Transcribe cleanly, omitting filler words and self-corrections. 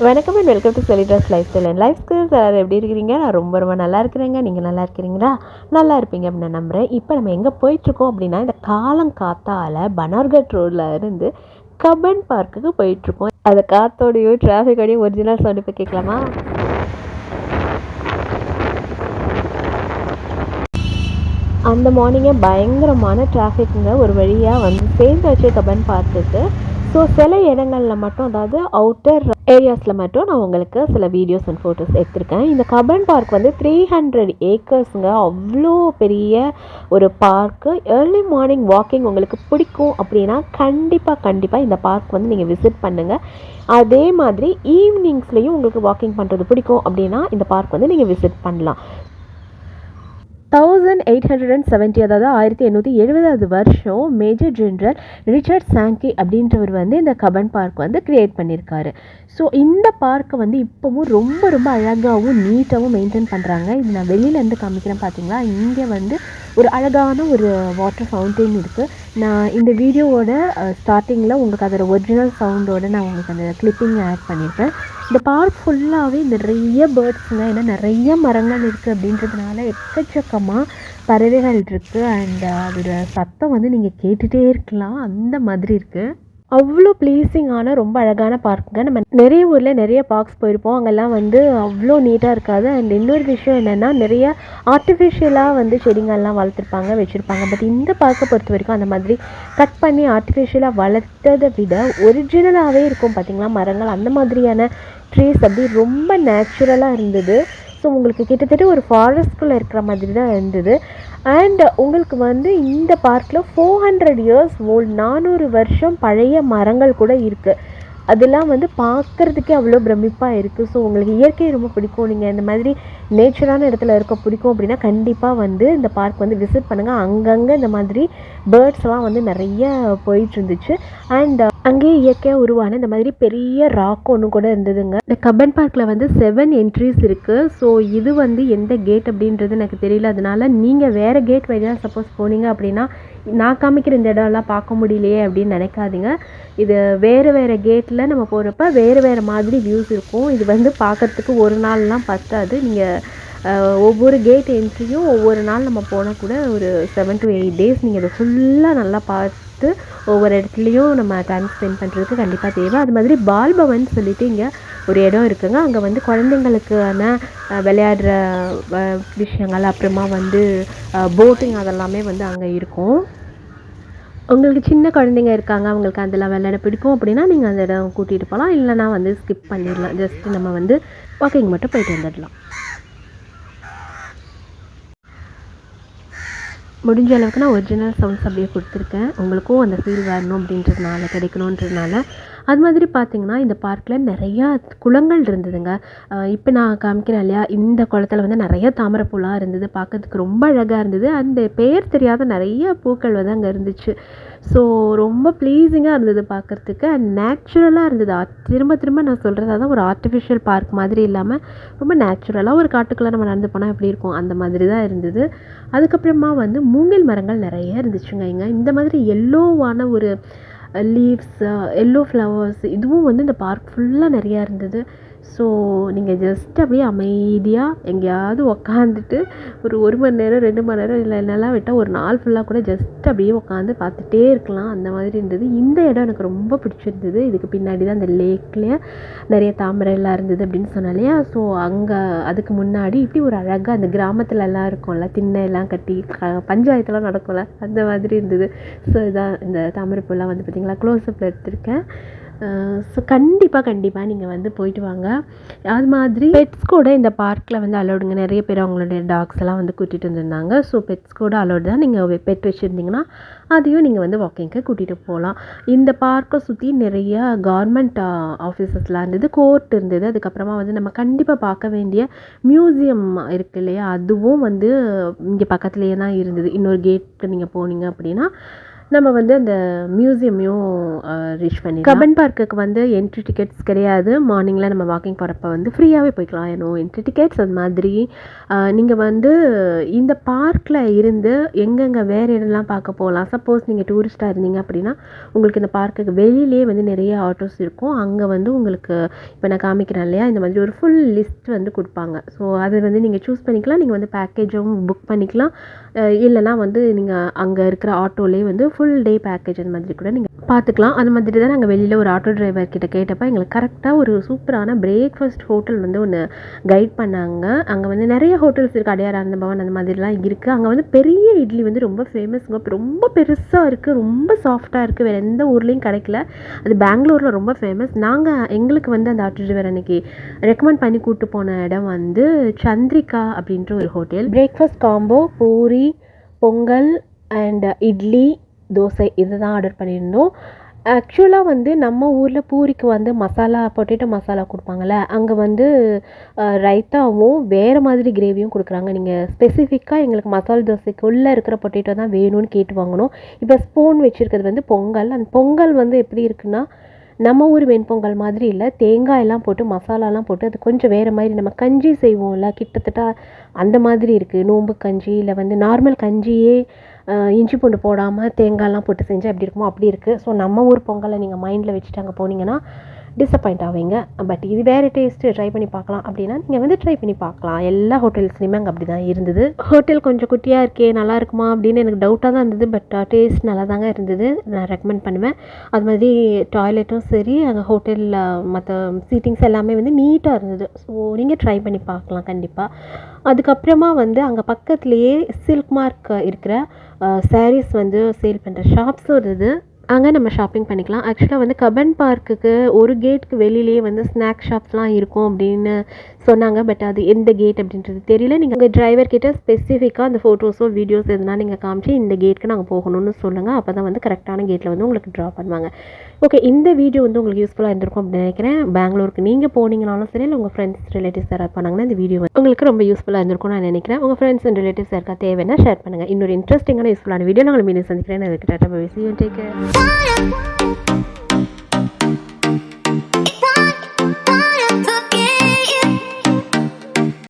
வணக்கம் and welcome to செலிட்ராஸ் lifestyle and life skills. எல்லாரும் எப்படி இருக்கிறீங்க? நான் ரொம்ப நல்லா இருக்கிறேங்க. நீங்கள் நல்லா இருக்கிறீங்களா? நல்லா இருப்பீங்க அப்படின்னு நான் நம்புகிறேன். இப்போ நம்ம எங்கே போயிட்டுருக்கோம் அப்படின்னா, இந்த காலங்காத்தால் பனார்கட் ரோடில் இருந்து கப்பன் பார்க்குக்கு போயிட்டுருக்கோம். அந்த காற்றோடையும் டிராஃபிக்கோடையும் ஒரிஜினல் சவுண்ட் இப்போ கேட்கலாமா? அந்த மார்னிங்கே பயங்கரமான டிராஃபிக்குங்க. ஒரு வழியாக வந்து சேர்ந்து வச்சு கப்பன் பார்க்குக்கு. ஸோ சில இடங்களில் மட்டும், அதாவது அவுட்டர் ஏரியாஸில் மட்டும் நான் உங்களுக்கு சில வீடியோஸ் அண்ட் ஃபோட்டோஸ் எடுத்திருக்கேன். இந்த கப்பன் பார்க் வந்து 300 ஏக்கர்ஸுங்க. அவ்வளோ பெரிய ஒரு பார்க்கு. ஏர்லி மார்னிங் வாக்கிங் உங்களுக்கு பிடிக்கும் அப்படின்னா கண்டிப்பாக இந்த பார்க் வந்து நீங்கள் விசிட் பண்ணுங்கள். அதே மாதிரி ஈவினிங்ஸ்லேயும் உங்களுக்கு வாக்கிங் பண்ணுறது பிடிக்கும் அப்படின்னா இந்த பார்க் வந்து நீங்கள் விசிட் பண்ணலாம். 1870, அதாவது 1870 வருஷம் மேஜர் ஜெனரல் ரிச்சர்ட் சாங்கி அப்படின்றவர் வந்து இந்த கப்பன் பார்க் வந்து கிரியேட் பண்ணியிருக்காரு. ஸோ இந்த பார்க்கை வந்து இப்போவும் ரொம்ப அழகாகவும் நீட்டாகவும் மெயின்டைன் பண்ணுறாங்க. இது நான் வெளியிலேருந்து காமிக்கிறேன். பார்த்தீங்களா, இங்கே வந்து ஒரு அழகான ஒரு வாட்டர் ஃபவுண்டெயின் இருக்குது. நான் இந்த வீடியோவோட ஸ்டார்டிங்கில் உங்களுக்கு அதோட ஒரிஜினல் சவுண்டோடு நான் உங்களுக்கு அந்த கிளிப்பிங் ஆட் பண்ணியிருப்பேன். இந்த பார்க் ஃபுல்லாகவே நிறைய பேர்ட்ஸுங்க. ஏன்னா நிறைய மரங்கள் இருக்குது அப்படின்றதுனால எக்கச்சக்கமாக பறவைகள் இருக்குது. அண்ட் அதோட சத்தம் வந்து நீங்கள் கேட்டுகிட்டே இருக்கலாம், அந்த மாதிரி இருக்குது. அவ்வளோ ப்ளீஸிங்கான ரொம்ப அழகான பார்க்குங்க. நம்ம நிறைய ஊரில் நிறைய பார்க்ஸ் போயிருப்போம், அங்கெல்லாம் வந்து அவ்வளோ நீட்டாக இருக்காது. அண்ட் இன்னொரு விஷயம் என்னென்னா, நிறைய ஆர்டிஃபிஷியலாக வந்து செடிங்கள்லாம் வளர்த்துருப்பாங்க, வச்சுருப்பாங்க. பட் இந்த பார்க்கை பொறுத்த வரைக்கும் அந்த மாதிரி கட் பண்ணி ஆர்டிஃபிஷியலாக வளர்த்ததை விட ஒரிஜினலாகவே இருக்கும் பார்த்திங்களா மரங்கள். அந்த மாதிரியான ட்ரீஸ் அப்படி ரொம்ப நேச்சுரலாக இருந்தது. ஸோ உங்களுக்கு கிட்டத்தட்ட ஒரு ஃபாரஸ்ட்குள்ளே இருக்கிற மாதிரி தான் இருந்தது. அண்ட் உங்களுக்கு வந்து இந்த பார்க்கில் 400 இயர்ஸ் ஓல்ட், 400 வருஷம் பழைய மரங்கள் கூட இருக்குது. அதெல்லாம் வந்து பார்க்குறதுக்கே அவ்வளோ பிரமிப்பாக இருக்குது. ஸோ உங்களுக்கு இயற்கை ரொம்ப பிடிக்கும், நீங்கள் இந்த மாதிரி நேச்சரான இடத்துல இருக்க பிடிக்கும் அப்படின்னா கண்டிப்பாக வந்து இந்த பார்க் வந்து விசிட் பண்ணுங்கள். அங்கங்கே இந்த மாதிரி பேர்ட்ஸ்லாம் வந்து நிறைய போயிட்டு இருந்துச்சு. அண்ட் அங்கேயே இயற்கையாக உருவான இந்த மாதிரி பெரிய ராக் ஒன்று கூட இருந்ததுங்க. இந்த கப்பன் பார்க்கில் வந்து 7 என்ட்ரிஸ் இருக்குது. ஸோ இது வந்து எந்த கேட் அப்படின்றது எனக்கு தெரியல. அதனால நீங்கள் வேறு கேட் வழியாக சப்போஸ் போனீங்க அப்படின்னா நான் காமிக்கிற இந்த இடம்லாம் பார்க்க முடியலையே அப்படின்னு நினைக்காதீங்க. இது வேறு கேட்டில் நம்ம போகிறப்ப வேறு மாதிரி வியூஸ் இருக்கும். இது வந்து பார்க்குறதுக்கு ஒரு நாள்லாம் பத்தாது. நீங்கள் ஒவ்வொரு கேட் என்ட்ரியும் ஒவ்வொரு நாள் நம்ம போனால் கூட ஒரு 7 to 8 days நீங்கள் இதை ஃபுல்லாக நல்லா பார்த்து ஒவ்வொரு இடத்துலையும் நம்ம டைம் ஸ்பெண்ட் பண்ணுறதுக்கு கண்டிப்பாக தேவை. அது மாதிரி பால்பவன் சொல்லிட்டு இங்கே ஒரு இடம் இருக்குங்க. அங்கே வந்து குழந்தைங்களுக்கான விளையாடுற விஷயங்கள், அப்புறமா வந்து போட்டிங் அதெல்லாமே வந்து அங்கே இருக்கும். உங்களுக்கு சின்ன குழந்தைங்க இருக்காங்க, அவங்களுக்கு அதெல்லாம் விளையாட பிடிக்கும் அப்படின்னா நீங்கள் அந்த இடம் கூட்டிகிட்டு போகலாம். இல்லைனா வந்து ஸ்கிப் பண்ணிடலாம். ஜஸ்ட்டு நம்ம வந்து வாக்கிங் மட்டும் போயிட்டு வந்துடலாம். முடிஞ்ச அளவுக்கு நான் ஒரிஜினல் சவுண்ட்ஸ் அப்படியே கொடுத்துருக்கேன். உங்களுக்கும் அந்த ஃபீல் வரணும் அப்படின்றதுனால, கிடைக்கணுன்றதுனால. அது மாதிரி பார்த்திங்கன்னா இந்த பார்க்கில் நிறையா குளங்கள் இருந்ததுங்க. இப்போ நான் காமிக்கிறேன் இல்லையா, இந்த குளத்தில் வந்து நிறைய தாமரைப்பூலாம் இருந்தது. பார்க்கறதுக்கு ரொம்ப அழகாக இருந்தது. அந்த பெயர் தெரியாத நிறைய பூக்கள் வந்து அங்கே இருந்துச்சு. ஸோ ரொம்ப ப்ளீஸிங்காக இருந்தது பார்க்குறதுக்கு. அண்ட் நேச்சுரலாக இருந்தது. திரும்ப நான் சொல்கிறது, அதான் ஒரு ஆர்டிஃபிஷியல் பார்க் மாதிரி இல்லாமல் ரொம்ப நேச்சுரலாக ஒரு காட்டுக்குள்ளே நம்ம நடந்து போனால் எப்படி இருக்கும் அந்த மாதிரி தான் இருந்தது. அதுக்கப்புறமா வந்து மூங்கில் மரங்கள் நிறைய இருந்துச்சுங்க. இங்கே இந்த மாதிரி எல்லோவான ஒரு லீவ்ஸ், எல்லோ ஃப்ளவர்ஸ், இதுவும் வந்து இந்த பார்க் ஃபுல்லாக நிறையா இருந்தது. ஸோ நீங்கள் ஜஸ்ட் அப்படியே அமைதியாக எங்கேயாவது உக்காந்துட்டு ஒரு மணி நேரம் 2 மணி நேரம் இல்லை என்னெல்லாம் விட்டால் ஒரு நாள் ஃபுல்லாக கூட ஜஸ்ட் அப்படியே உட்காந்து பார்த்துட்டே இருக்கலாம், அந்த மாதிரி இருந்தது. இந்த இடம் எனக்கு ரொம்ப பிடிச்சிருந்தது. இதுக்கு பின்னாடி தான் அந்த லேக்லேயே நிறைய தாமரைலாம் இருந்தது அப்படின்னு சொன்னாலையா. ஸோ அங்கே அதுக்கு முன்னாடி இப்படி ஒரு அழகாக அந்த கிராமத்துலலாம் இருக்கும்ல, திண்ணையெல்லாம் கட்டி பஞ்சாயத்துலாம் நடக்கும்ல, அந்த மாதிரி இருந்தது. ஸோ இதான் இந்த தாமரைப்பூலாம் வந்து பார்த்திங்களா க்ளோஸ்அப்பில் எடுத்திருக்கேன். ஸோ கண்டிப்பாக நீங்கள் வந்து போயிட்டு வாங்க. அது மாதிரி பெட்ஸ் கூட இந்த பார்க்கில் வந்து அலோடுங்க. நிறைய பேர் அவங்களுடைய டாக்ஸ் எல்லாம் வந்து கூட்டிகிட்டு வந்துருந்தாங்க. ஸோ பெட்ஸ் கூட அலோடு தான். நீங்கள் பெட் வச்சுருந்தீங்கன்னா அதையும் நீங்கள் வந்து வாக்கிங்க்கு கூட்டிகிட்டு போகலாம். இந்த பார்க்கை சுற்றி நிறைய கவர்மெண்ட் ஆஃபீஸஸ்லாம் இருந்தது, கோர்ட் இருந்தது. அதுக்கப்புறமா வந்து நம்ம கண்டிப்பாக பார்க்க வேண்டிய மியூசியம் இருக்குது இல்லையா, அதுவும் வந்து இங்கே பக்கத்துலேயே தான் இருந்தது. இன்னொரு கேட்டுக்கு நீங்கள் போனீங்க அப்படின்னா நம்ம வந்து அந்த மியூசியமையும் ரீச் பண்ணி கபன் பார்க்குக்கு வந்து என்ட்ரி டிக்கெட்ஸ் கிடையாது. மார்னிங்கில் நம்ம வாக்கிங் போகிறப்ப வந்து ஃப்ரீயாகவே போய்க்கலாம். ஏன்னும் என்ட்ரி டிக்கெட்ஸ் அது மாதிரி நீங்கள் வந்து இந்த பார்க்கில் இருந்து எங்கெங்கே வேறு இடம்லாம் பார்க்க போகலாம். சப்போஸ் நீங்கள் டூரிஸ்ட்டாக இருந்தீங்க அப்படின்னா உங்களுக்கு இந்த பார்க்குக்கு வெளியிலே வந்து நிறைய ஆட்டோஸ் இருக்கும். அங்கே வந்து உங்களுக்கு இப்போ நான் காமிக்கிறேன் இல்லையா, இந்த மாதிரி ஒரு ஃபுல் லிஸ்ட் வந்து கொடுப்பாங்க. ஸோ அதை வந்து நீங்கள் சூஸ் பண்ணிக்கலாம். நீங்கள் வந்து பேக்கேஜும் புக் பண்ணிக்கலாம். இல்லைனா வந்து நீங்கள் அங்கே இருக்கிற ஆட்டோலேயே வந்து ஃபுல் டே பேக்கேஜ் அந்த மாதிரி கூட நீங்கள் பார்த்துக்கலாம். அது மாதிரி தான் நாங்கள் வெளியில் ஒரு ஆட்டோ டிரைவர் கிட்ட கேட்டப்போ எங்களுக்கு கரெக்டாக ஒரு சூப்பரான பிரேக்ஃபாஸ்ட் ஹோட்டல் வந்து ஒன்று கைட் பண்ணாங்க. அங்கே வந்து நிறைய ஹோட்டல்ஸ் இருக்குது. அடையார் ஆனந்த பவன் அந்த மாதிரிலாம் இருக்குது. அங்கே வந்து பெரிய இட்லி வந்து ரொம்ப ஃபேமஸ்ங்க. ரொம்ப பெருசாக இருக்குது, ரொம்ப சாஃப்டாக இருக்குது. வேறு எந்த ஊர்லேயும் கிடைக்கல. அது பெங்களூரில் ரொம்ப ஃபேமஸ். எங்களுக்கு வந்து அந்த ஆட்டோ டிரைவர் அன்றைக்கி ரெக்கமெண்ட் பண்ணி கூப்பிட்டு போன இடம் வந்து சந்திரிகா அப்படின்ற ஒரு hotel. Breakfast combo puri, Pongal and idli, dosa இது தான் ஆர்டர் பண்ணியிருந்தோம். ஆக்சுவலாக வந்து நம்ம ஊரில் பூரிக்கு வந்து மசாலா பொட்டேட்டோ மசாலா கொடுப்பாங்கள்ல, அங்கே வந்து ரைத்தாவும் வேறு மாதிரி கிரேவியும் கொடுக்குறாங்க. நீங்கள் ஸ்பெசிஃபிக்காக எங்களுக்கு மசாலா தோசைக்கு உள்ளே இருக்கிற பொட்டேட்டோ தான் வேணும்னு கேட்டு வாங்கணும். இப்போ ஸ்பூன் வச்சுருக்கிறது வந்து பொங்கல். அந்த பொங்கல் வந்து எப்படி இருக்குன்னா நம்ம ஊர் வெண்பொங்கல் மாதிரி இல்லை. தேங்காயெல்லாம் போட்டு மசாலாலாம் போட்டு அது கொஞ்சம் வேறு மாதிரி நம்ம கஞ்சி செய்வோம்ல, கிட்டத்தட்ட அந்த மாதிரி இருக்குது. நோம்பு கஞ்சி இல்லை வந்து நார்மல் கஞ்சியே இஞ்சி பூண்டு போடாமல் தேங்காயெல்லாம் போட்டு செஞ்சால் எப்படி இருக்குமோ அப்படி இருக்குது. ஸோ நம்ம ஊர் பொங்கலை நீங்கள் மைண்டில் வச்சுட்டு அங்கே போனீங்கன்னா டிசப்பாயிண்ட் ஆவீங்க. பட் இது வேறு டேஸ்ட்டு ட்ரை பண்ணி பார்க்கலாம் அப்படின்னா நீங்கள் வந்து ட்ரை பண்ணி பார்க்கலாம். எல்லா ஹோட்டல்ஸ்லையுமே அங்கே அப்படி தான் இருந்தது. ஹோட்டல் கொஞ்சம் குட்டியாக இருக்கே, நல்லா இருக்குமா அப்படின்னு எனக்கு டவுட்டாக தான் இருந்தது. பட் டேஸ்ட் நல்லா தாங்க இருந்தது. நான் ரெக்கமெண்ட் பண்ணுவேன். அது மாதிரி டாய்லெட்டும் சரி, அங்கே ஹோட்டலில் மற்ற சீட்டிங்ஸ் எல்லாமே வந்து நீட்டாக இருந்தது. ஸோ நீங்கள் ட்ரை பண்ணி பார்க்கலாம் கண்டிப்பாக. அதுக்கப்புறமா வந்து அங்கே பக்கத்துலேயே சில்க் மார்க் இருக்கிற சாரீஸ் வந்து சேல் பண்ணுற ஷாப்ஸும் இருந்தது. அங்கே நம்ம ஷாப்பிங் பண்ணிக்கலாம். ஆக்சுவலாக வந்து கபன் பார்க்குக்கு ஒரு கேட்டுக்கு வெளியிலேயே வந்து ஸ்நாக் ஷாப்ஸ்லாம் இருக்கும் அப்படின்னு சொன்னாங்க. பட் அது எந்த கேட் அப்படின்றது தெரியல. நீங்கள் உங்கள் டிரைவர் கிட்ட ஸ்பெசிஃபிக்காக அந்த ஃபோட்டோஸோ வீடியோஸ் எதுனா நீங்கள் காமிச்சு இந்த கேட்டுக்கு நாங்கள் போகணும்னு சொல்லுங்கள். அப்போ தான் வந்து கரெக்டான கேட்டில் வந்து உங்களுக்கு ட்ரா பண்ணுவாங்க. ஓகே, இந்த வீடியோ வந்து உங்களுக்கு யூஸ்ஃபுல்லாக இருந்திருக்கும் அப்படின்னு நினைக்கிறேன். பெங்களூருக்கு நீங்கள் போனீங்கனாலும் சரி, இல்லை உங்கள் ஃப்ரெண்ட்ஸ் ரிலேட்டிவ்ஸ் யாராவது பண்ணாங்கன்னா இந்த வீடியோ உங்களுக்கு ரொம்ப யூஸ்ஃபுல்லாக இருந்திருக்கும்னு நான் நினைக்கிறேன். உங்கள் ஃப்ரெண்ட்ஸ் அண்ட் ரிலேட்டிவ்ஸ் யாருக்கா தேவைன்னா ஷேர் பண்ணுங்கள். இன்னொரு இன்ட்ரெஸ்டிங்கான யூஸ்ஃபுல்லான வீடியோ நாங்கள் மீண்டும் சந்திக்கிறேன். அதுக்கு tata bye, see you and take care.